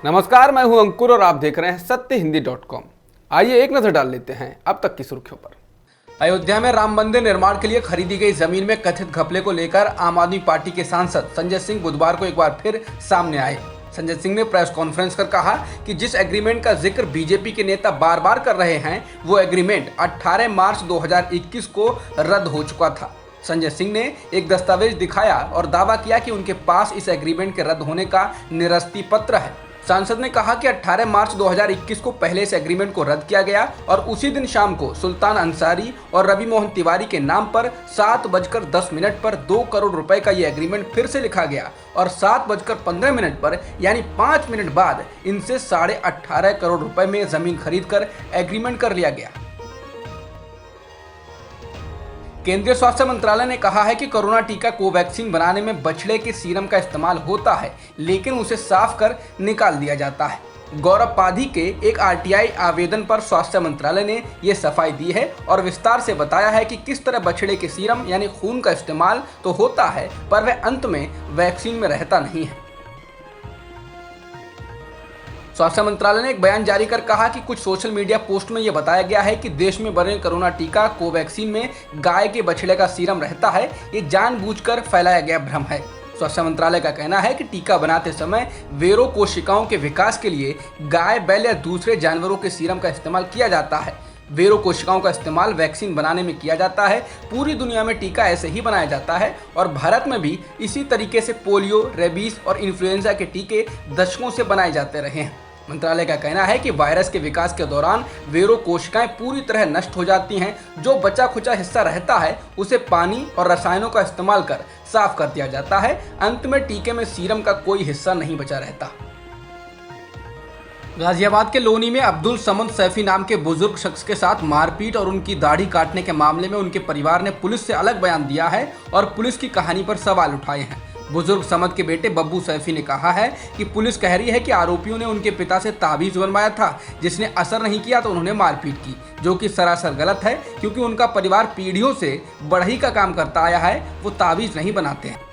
नमस्कार, मैं हूं अंकुर और आप देख रहे हैं सत्यहिंदी.com। आइए एक नजर डाल लेते हैं अब तक की सुर्खियों पर। अयोध्या में राम मंदिर निर्माण के लिए खरीदी गई जमीन में कथित घपले को लेकर आम आदमी पार्टी के सांसद संजय सिंह बुधवार को एक बार फिर सामने आए। संजय सिंह ने प्रेस कॉन्फ्रेंस कर कहा कि जिस एग्रीमेंट का जिक्र बीजेपी के नेता बार बार कर रहे हैं वो एग्रीमेंट 18 मार्च 2021 को रद्द हो चुका था। संजय सिंह ने एक दस्तावेज दिखाया और दावा किया कि उनके पास इस एग्रीमेंट के रद्द होने का निरस्ती पत्र है। सांसद ने कहा कि 18 मार्च 2021 को पहले इस एग्रीमेंट को रद्द किया गया और उसी दिन शाम को सुल्तान अंसारी और रवि मोहन तिवारी के नाम पर 7:10 पर 2 करोड़ रुपए का ये एग्रीमेंट फिर से लिखा गया और 7:15 पर यानी 5 मिनट बाद इनसे 18.5 करोड़ रुपए में जमीन खरीद कर एग्रीमेंट कर लिया गया। केंद्रीय स्वास्थ्य मंत्रालय ने कहा है कि कोरोना टीका कोवैक्सीन बनाने में बछड़े के सीरम का इस्तेमाल होता है, लेकिन उसे साफ कर निकाल दिया जाता है। गौरव पाधी के एक आरटीआई आवेदन पर स्वास्थ्य मंत्रालय ने ये सफाई दी है और विस्तार से बताया है कि किस तरह बछड़े के सीरम यानी खून का इस्तेमाल तो होता है पर वह अंत में वैक्सीन में रहता नहीं है। स्वास्थ्य मंत्रालय ने एक बयान जारी कर कहा कि कुछ सोशल मीडिया पोस्ट में यह बताया गया है कि देश में बने कोरोना टीका कोवैक्सीन में गाय के बछड़े का सीरम रहता है। ये जानबूझकर फैलाया गया भ्रम है। स्वास्थ्य मंत्रालय का कहना है कि टीका बनाते समय वेरो कोशिकाओं के विकास के लिए गाय, बैल या दूसरे जानवरों के सीरम का इस्तेमाल किया जाता है। वेरो कोशिकाओं का इस्तेमाल वैक्सीन बनाने में किया जाता है। पूरी दुनिया में टीका ऐसे ही बनाया जाता है और भारत में भी इसी तरीके से पोलियो, रेबीज और इन्फ्लुएंजा के टीके दशकों से बनाए जाते रहे हैं। मंत्रालय का कहना है कि वायरस के विकास के दौरान वेरो कोशिकाएं पूरी तरह नष्ट हो जाती हैं। जो बचा खुचा हिस्सा रहता है उसे पानी और रसायनों का इस्तेमाल कर साफ कर दिया जाता है। अंत में टीके में सीरम का कोई हिस्सा नहीं बचा रहता। गाजियाबाद के लोनी में अब्दुल समद सैफी नाम के बुजुर्ग शख्स के साथ मारपीट और उनकी दाढ़ी काटने के मामले में उनके परिवार ने पुलिस से अलग बयान दिया है और पुलिस की कहानी पर सवाल उठाए हैं। बुजुर्ग समद के बेटे बब्बू सैफी ने कहा है कि पुलिस कह रही है कि आरोपियों ने उनके पिता से ताबीज बनवाया था जिसने असर नहीं किया तो उन्होंने मारपीट की, जो कि सरासर गलत है क्योंकि उनका परिवार पीढ़ियों से बढ़ई का काम करता आया है। वो ताबीज नहीं बनाते हैं।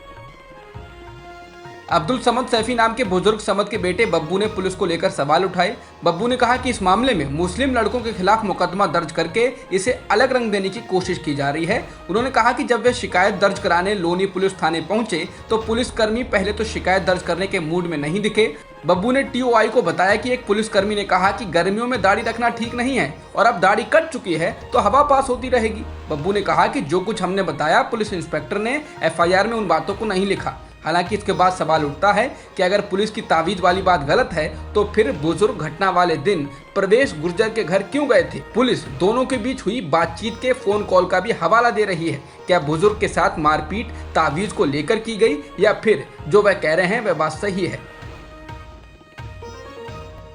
अब्दुल समद सैफी नाम के बुजुर्ग समद के बेटे बब्बू ने पुलिस को लेकर सवाल उठाए। बब्बू ने कहा कि इस मामले में मुस्लिम लड़कों के खिलाफ मुकदमा दर्ज करके इसे अलग रंग देने की कोशिश की जा रही है। उन्होंने कहा कि जब वे शिकायत दर्ज कराने लोनी पुलिस थाने पहुंचे तो पुलिसकर्मी पहले तो शिकायत दर्ज करने के मूड में नहीं दिखे। बब्बू ने टीओआई को बताया कि एक पुलिसकर्मी ने कहा कि गर्मियों में दाढ़ी रखना ठीक नहीं है और अब दाढ़ी कट चुकी है तो हवा पास होती रहेगी। बब्बू ने कहा कि जो कुछ हमने बताया पुलिस इंस्पेक्टर ने एफआईआर में उन बातों को नहीं लिखा। हालांकि इसके बाद सवाल उठता है कि अगर पुलिस की तावीज वाली बात गलत है तो फिर बुजुर्ग घटना वाले दिन प्रवेश गुर्जर के घर क्यों गए थे? पुलिस दोनों के बीच हुई बातचीत के फोन कॉल का भी हवाला दे रही है। क्या बुजुर्ग के साथ मारपीट तावीज को लेकर की गई या फिर जो वह कह रहे हैं वह बात सही है?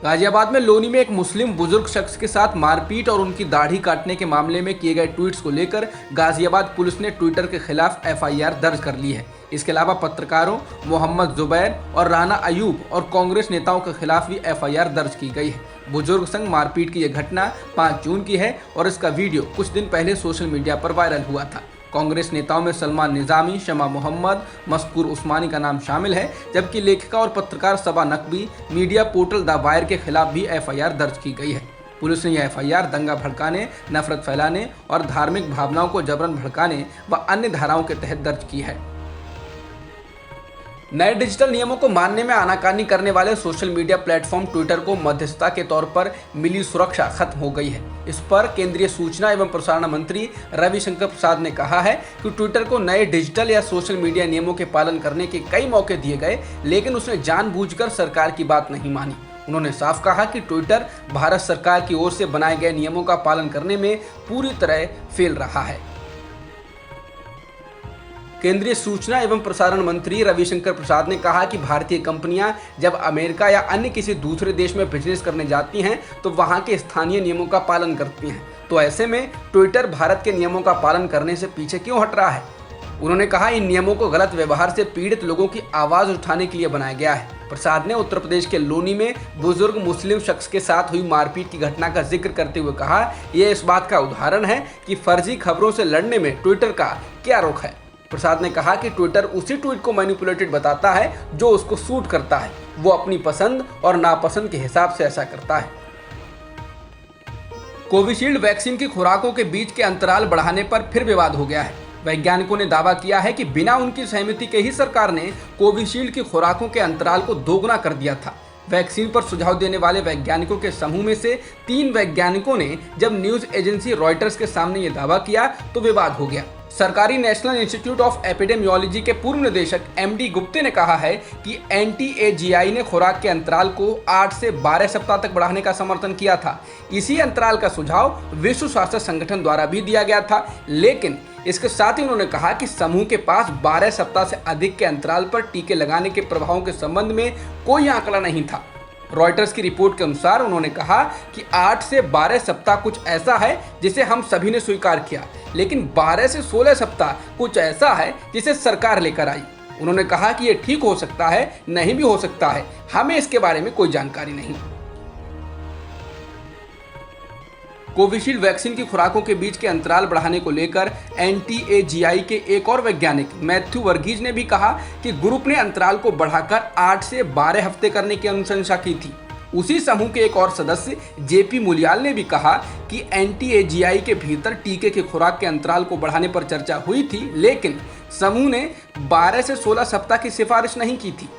गाजियाबाद में लोनी में एक मुस्लिम बुजुर्ग शख्स के साथ मारपीट और उनकी दाढ़ी काटने के मामले में किए गए ट्वीट्स को लेकर गाजियाबाद पुलिस ने ट्विटर के खिलाफ एफआईआर दर्ज कर ली है। इसके अलावा पत्रकारों मोहम्मद जुबैर और राना अयूब और कांग्रेस नेताओं के खिलाफ भी एफआईआर दर्ज की गई है। बुजुर्ग संग मारपीट की यह घटना 5 जून की है और इसका वीडियो कुछ दिन पहले सोशल मीडिया पर वायरल हुआ था। कांग्रेस नेताओं में सलमान निजामी, शमा मोहम्मद, मस्कूर उस्मानी का नाम शामिल है, जबकि लेखिका और पत्रकार Saba Naqvi, media portal the Wire के खिलाफ भी एफआईआर दर्ज की गई है। पुलिस ने यह एफआईआर दंगा भड़काने, नफरत फैलाने और धार्मिक भावनाओं को जबरन भड़काने व अन्य धाराओं के तहत दर्ज की है। नए डिजिटल नियमों को मानने में आनाकानी करने वाले सोशल मीडिया प्लेटफॉर्म ट्विटर को मध्यस्थता के तौर पर मिली सुरक्षा खत्म हो गई है। इस पर केंद्रीय सूचना एवं प्रसारण मंत्री रविशंकर प्रसाद ने कहा है कि ट्विटर को नए डिजिटल या सोशल मीडिया नियमों के पालन करने के कई मौके दिए गए, लेकिन उसने जानबूझकर सरकार की बात नहीं मानी। उन्होंने साफ कहा कि ट्विटर भारत सरकार की ओर से बनाए गए नियमों का पालन करने में पूरी तरह फेल रहा है। केंद्रीय सूचना एवं प्रसारण मंत्री रविशंकर प्रसाद ने कहा कि भारतीय कंपनियां जब अमेरिका या अन्य किसी दूसरे देश में बिजनेस करने जाती हैं तो वहां के स्थानीय नियमों का पालन करती हैं। तो ऐसे में ट्विटर भारत के नियमों का पालन करने से पीछे क्यों हट रहा है? उन्होंने कहा इन नियमों को गलत व्यवहार से पीड़ित लोगों की आवाज उठाने के लिए बनाया गया है। प्रसाद ने उत्तर प्रदेश के लोनी में बुजुर्ग मुस्लिम शख्स के साथ हुई मारपीट की घटना का जिक्र करते हुए कहा, यह इस बात का उदाहरण है कि फर्जी खबरों से लड़ने में ट्विटर का क्या रोक है। प्रसाद ने कहा कि ट्विटर उसी ट्वीट को मैनिपुलेटेड बताता है जो उसको सूट करता है। वो अपनी पसंद और नापसंद के हिसाब से ऐसा करता है। कोविशील्ड वैक्सीन की खुराकों के बीच के अंतराल बढ़ाने पर फिर विवाद हो गया है। वैज्ञानिकों ने दावा किया है कि बिना उनकी सहमति के ही सरकार ने कोविशील्ड की खुराकों के अंतराल को दोगुना कर दिया था। वैक्सीन पर सुझाव देने वाले वैज्ञानिकों के समूह में से 3 वैज्ञानिकों ने जब न्यूज एजेंसी रॉयटर्स के सामने ये दावा किया तो विवाद हो गया। सरकारी नेशनल इंस्टीट्यूट ऑफ एपिडेमियोलॉजी के पूर्व निदेशक एमडी गुप्ते ने कहा है कि NTAGI ने खुराक के अंतराल को 8 से 12 सप्ताह तक बढ़ाने का समर्थन किया था। इसी अंतराल का सुझाव विश्व स्वास्थ्य संगठन द्वारा भी दिया गया था, लेकिन इसके साथ ही उन्होंने कहा कि समूह के पास 12 सप्ताह से अधिक के अंतराल पर टीके लगाने के प्रभावों के संबंध में कोई आंकड़ा नहीं था। रॉयटर्स की रिपोर्ट के अनुसार उन्होंने कहा कि 8 से 12 सप्ताह कुछ ऐसा है जिसे हम सभी ने स्वीकार किया, लेकिन 12 से 16 सप्ताह कुछ ऐसा है जिसे सरकार लेकर आई। उन्होंने कहा कि यह ठीक हो सकता है, नहीं भी हो सकता है, हमें इसके बारे में कोई जानकारी नहीं। कोविशील्ड वैक्सीन की खुराकों के बीच के अंतराल बढ़ाने को लेकर NTAGI के एक और वैज्ञानिक मैथ्यू वर्गीज ने भी कहा कि ग्रुप ने अंतराल को बढ़ाकर 8 से 12 हफ्ते करने की अनुशंसा की थी। उसी समूह के एक और सदस्य JP मुलियाल ने भी कहा कि NTAGI के भीतर टीके की खुराक के अंतराल को बढ़ाने पर चर्चा हुई थी, लेकिन समूह ने 12 से 16 सप्ताह की सिफारिश नहीं की थी।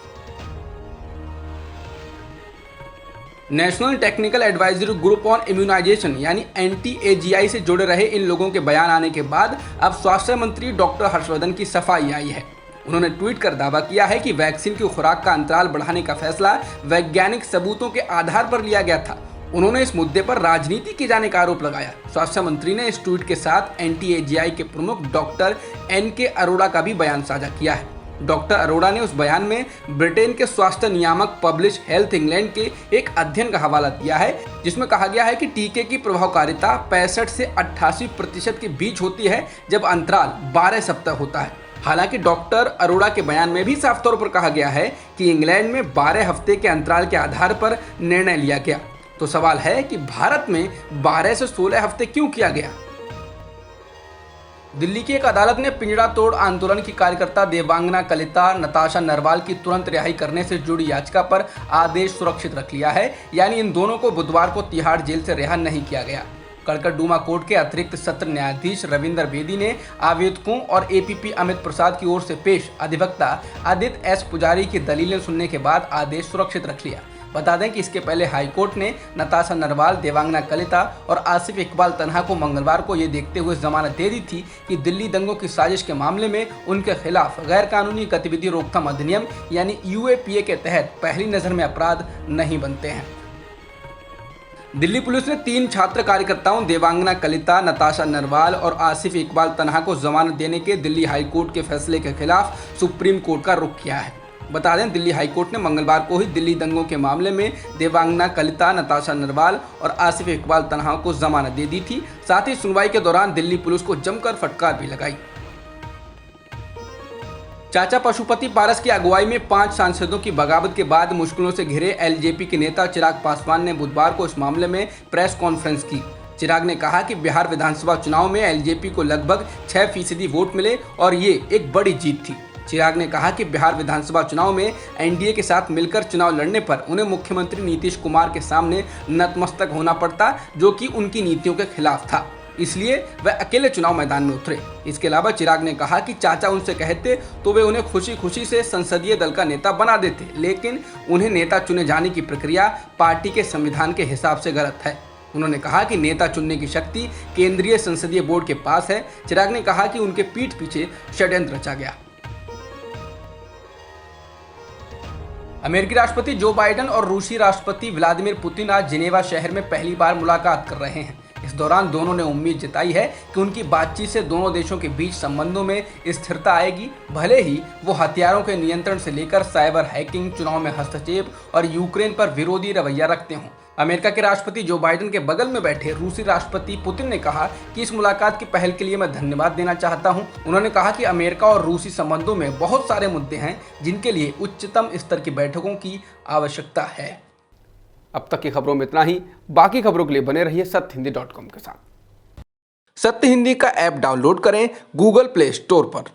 National technical advisory group on immunisation यानी NTAGI से जुड़े रहे इन लोगों के बयान आने के बाद अब स्वास्थ्य मंत्री डॉक्टर हर्षवर्धन की सफाई आई है। उन्होंने ट्वीट कर दावा किया है कि वैक्सीन की खुराक का अंतराल बढ़ाने का फैसला वैज्ञानिक सबूतों के आधार पर लिया गया था। उन्होंने इस मुद्दे पर राजनीति किए जाने का आरोप लगाया। स्वास्थ्य मंत्री ने इस ट्वीट के साथ NTAGI के प्रमुख डॉक्टर NK अरोड़ा का भी बयान साझा किया है। डॉक्टर अरोड़ा ने उस बयान में ब्रिटेन के स्वास्थ्य नियामक पब्लिश हेल्थ इंग्लैंड के एक अध्ययन का हवाला दिया है, जिसमें कहा गया है कि टीके की प्रभावकारिता 65 से 88% के बीच होती है, जब अंतराल 12 सप्ताह होता है। हालांकि डॉक्टर अरोड़ा के बयान में भी साफ तौर पर कहा गया है कि इंग्लैंड में 12 हफ्ते के अंतराल के आधार पर निर्णय लिया गया। तो सवाल है कि भारत में 12 से 16 हफ्ते क्यों किया गया? दिल्ली की एक अदालत ने पिंजड़ा तोड़ आंदोलन की कार्यकर्ता देवांगना कलिता नताशा नरवाल की तुरंत रिहाई करने से जुड़ी याचिका पर आदेश सुरक्षित रख लिया है, यानी इन दोनों को बुधवार को तिहाड़ जेल से रिहा नहीं किया गया। कड़कड़डूमा कोर्ट के अतिरिक्त सत्र न्यायाधीश रविंदर बेदी ने आवेदकों और APP अमित प्रसाद की ओर से पेश अधिवक्ता आदित्य S पुजारी की दलीलें सुनने के बाद आदेश सुरक्षित रख लिया। बता दें कि इसके पहले हाईकोर्ट ने नताशा नरवाल, देवांगना कलिता और आसिफ इकबाल तन्हा को मंगलवार को ये देखते हुए जमानत दे दी थी कि दिल्ली दंगों की साजिश के मामले में उनके खिलाफ गैर कानूनी गतिविधि रोकथाम अधिनियम यानी UAPA के तहत पहली नजर में अपराध नहीं बनते हैं। दिल्ली पुलिस ने 3 छात्र कार्यकर्ताओं देवांगना कलिता, नताशा नरवाल और आसिफ इकबाल तन्हा को जमानत देने के दिल्ली हाईकोर्ट के फैसले के खिलाफ सुप्रीम कोर्ट का रुख किया है। बता दें, दिल्ली हाईकोर्ट ने मंगलवार को ही दिल्ली दंगों के मामले में देवांगना कलिता, नताशा नरवाल और आसिफ इकबाल तन्हा को जमानत दे दी थी। साथ ही सुनवाई के दौरान दिल्ली पुलिस को जमकर फटकार भी लगाई। चाचा पशुपति पारस की अगुवाई में 5 सांसदों की बगावत के बाद मुश्किलों से घिरे LJP के नेता चिराग पासवान ने बुधवार को इस मामले में प्रेस कॉन्फ्रेंस की। चिराग ने कहा कि बिहार विधानसभा चुनाव में LJP को लगभग 6% वोट मिले और ये एक बड़ी जीत थी। चिराग ने कहा कि बिहार विधानसभा चुनाव में NDA के साथ मिलकर चुनाव लड़ने पर उन्हें मुख्यमंत्री नीतीश कुमार के सामने नतमस्तक होना पड़ता, जो कि उनकी नीतियों के खिलाफ था, इसलिए वह अकेले चुनाव मैदान में उतरे। इसके अलावा चिराग ने कहा कि चाचा उनसे कहते तो वे उन्हें खुशी खुशी से संसदीय दल का नेता बना देते, लेकिन उन्हें नेता चुने जाने की प्रक्रिया पार्टी के संविधान के हिसाब से गलत है। उन्होंने कहा कि नेता चुनने की शक्ति केंद्रीय संसदीय बोर्ड के पास है। चिराग ने कहा कि उनके पीठ पीछे षड्यंत्र रचा गया। अमेरिकी राष्ट्रपति जो बाइडेन और रूसी राष्ट्रपति व्लादिमीर पुतिन आज जिनेवा शहर में पहली बार मुलाकात कर रहे हैं। इस दौरान दोनों ने उम्मीद जताई है कि उनकी बातचीत से दोनों देशों के बीच संबंधों में स्थिरता आएगी, भले ही वो हथियारों के नियंत्रण से लेकर साइबर हैकिंग, चुनाव में हस्तक्षेप और यूक्रेन पर विरोधी रवैया रखते हों। अमेरिका के राष्ट्रपति जो बाइडेन के बगल में बैठे रूसी राष्ट्रपति पुतिन ने कहा कि इस मुलाकात की पहल के लिए मैं धन्यवाद देना चाहता हूं। उन्होंने कहा कि अमेरिका और रूसी संबंधों में बहुत सारे मुद्दे हैं जिनके लिए उच्चतम स्तर की बैठकों की आवश्यकता है। अब तक की खबरों में इतना ही। बाकी खबरों के लिए बने रहिए सत्यहिंदी.com के साथ। सत्य हिंदी का ऐप डाउनलोड करें गूगल प्ले स्टोर पर।